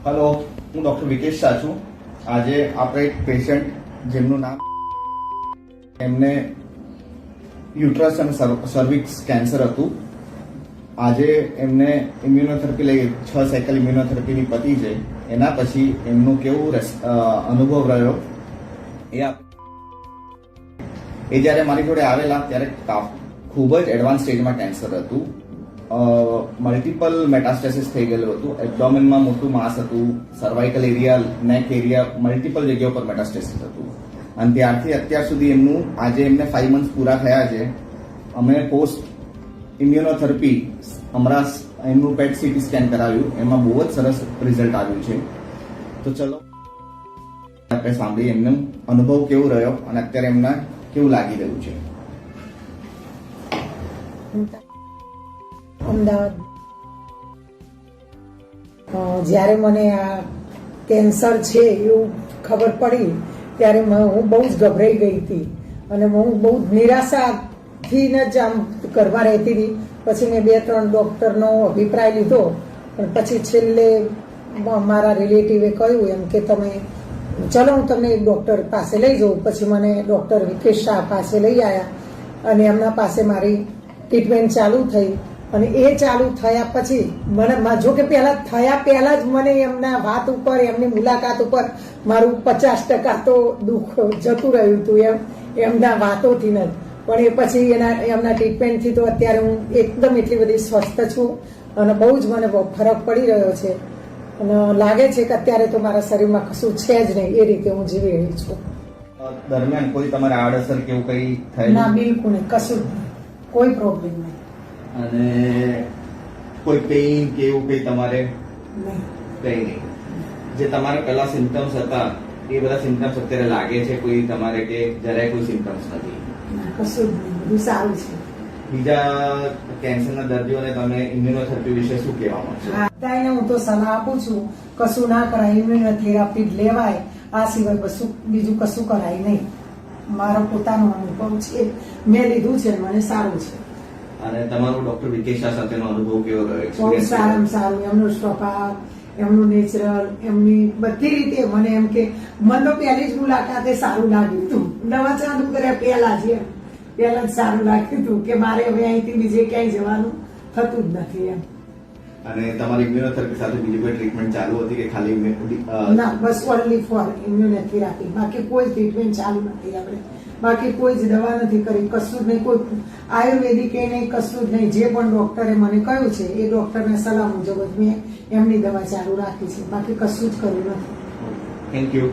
Hello, હું doctor Vikesh Shah છું. આજે આપણે એક પેશન્ટ જેમનું નામ એમને યુટ્રસ અને સર્વિક્સ કેન્સર હતું. આજે એમને ઇમ્યુનોથેરાપી લઈ 6 સાયકલ ઇમ્યુનોથેરાપીની પતી છે. એના પછી એમનું કેવું અનુભવ રહ્યો એ જ્યારે મારી જોડે આવેલા ત્યારે ખૂબ જ એડવાન્સ સ્ટેજમાં કેન્સર હતું. મલ્ટિપલ મેટાસ્ટેસિસ થઈ ગયેલું હતું. એબ્ડોમેનમાં મોટું માસ હતું, સર્વાઇકલ એરિયા, નેક એરિયા, મલ્ટિપલ જગ્યાઓ પર મેટાસ્ટેસિસ હતું. અને ત્યારથી અત્યાર સુધી એમનું આજે એમને 5 મંથ્સ પૂરા થયા છે. અમે પોસ્ટ ઇમ્યુનોથેરાપી હમણાં એમનું પેટ સીટી સ્કેન કરાવ્યું, એમાં બહુ જ સરસ રિઝલ્ટ આવ્યું છે. તો ચલો આપણે સાંભળીએ એમનો અનુભવ કેવો રહ્યો અને અત્યારે એમને કેવું લાગી રહ્યું છે. અમદાવાદ જ્યારે મને આ કેન્સર છે એવું ખબર પડી ત્યારે હું બહુ જ ગભરાઈ ગઈ હતી અને હું બહુ નિરાશાથી જ આમ ઘરમાં રહેતી હતી. પછી મેં 2-3 ડૉક્ટરનો અભિપ્રાય લીધો, પણ પછી છેલ્લે મારા રિલેટિવે કહ્યું એમ કે તમે ચલો હું તમને એક ડૉક્ટર પાસે લઈ જાઉં. પછી મને ડૉક્ટર વિકેશ શાહ પાસે લઈ આવ્યા અને એમના પાસે મારી ટ્રીટમેન્ટ ચાલુ થઈ. અને એ ચાલુ થયા પછી મને જો કે પહેલા જ મને એમના વાત ઉપર, એમની મુલાકાત ઉપર મારું 50% તો દુઃખ જતું રહ્યું હતું એમના વાતોથી જ. પણ એ પછી એમના ટ્રીટમેન્ટથી તો અત્યારે હું એકદમ એટલી બધી સ્વસ્થ છું અને બહુ જ મને ફરક પડી રહ્યો છે અને લાગે છે કે અત્યારે તો મારા શરીરમાં કશું છે જ નહીં, એ રીતે હું જીવી રહી છું. દરમિયાન કોઈ તમારે આડઅસર કેવું કઈ થયું? ના, બિલકુલ નહીં, કશું જ નહીં, કોઈ પ્રોબ્લેમ નહીં. અને કોઈ પેઇન કે એવું કઈ તમારે? નહીં, કઈ નહીં. જે તમારા પેલા સિમ્ટમ્સ હતા એ બધા સિમ્ટમ્સ અત્યારે લાગે છે કોઈ તમારે કે જરાય કોઈ સિમ્ટમ્સ નથી? કશું જ નહીં, બધું સારું છે. બીજા કેન્સરના દર્દીઓને તમે ઇમ્યુનોથેરાપી વિશે શું કહેવા માંગશો? બધાને હું તો સલાહ આપું છું, કશું ના કરાય, ઇમ્યુનોથેરાપી જ લેવાય, આ સિવાય બીજું કશું કરાય નહીં. મારો પોતાનો અનુભવ છે, મેં લીધું છે, મને સારું છે. અને તમારો ડોક્ટર વિકેશ શાહ સાથેનો અનુભવ કેવો રહ્યો? બહુ સારામાં સારું, એમનો સ્વભાવ, એમનું નેચરલ, એમની બધી રીતે મને એમ કે મને તો પહેલી જ મુલાકાતે સારું લાગ્યું હતું. દવા ચાલુ કર્યા પહેલા જ સારું લાગ્યું હતું કે મારે હવે અહીંથી બીજે ક્યાંય જવાનું થતું જ નથી એમ. અને તમારી ઇમ્યુનોથેરાપી સાથે બીજી કોઈ ટ્રીટમેન્ટ ચાલુ હતી કે ખાલી? ના, બસ ઓનલી ફોર ઇમ્યુનોથેરાપી, બાકી કોઈ ટ્રીટમેન્ટ ચાલુ નથી. આપણે બાકી કોઈ જ દવા નથી કરી, કશું જ નહીં, કોઈ આયુર્વેદિક એ નહીં, કશું જ નહીં. જે પણ ડોક્ટરે મને કહ્યું છે એ ડોક્ટરના સલાહ મુજબ જ મેં એમની દવા ચાલુ રાખી છે, બાકી કશું જ કર્યું નથી. Thank you.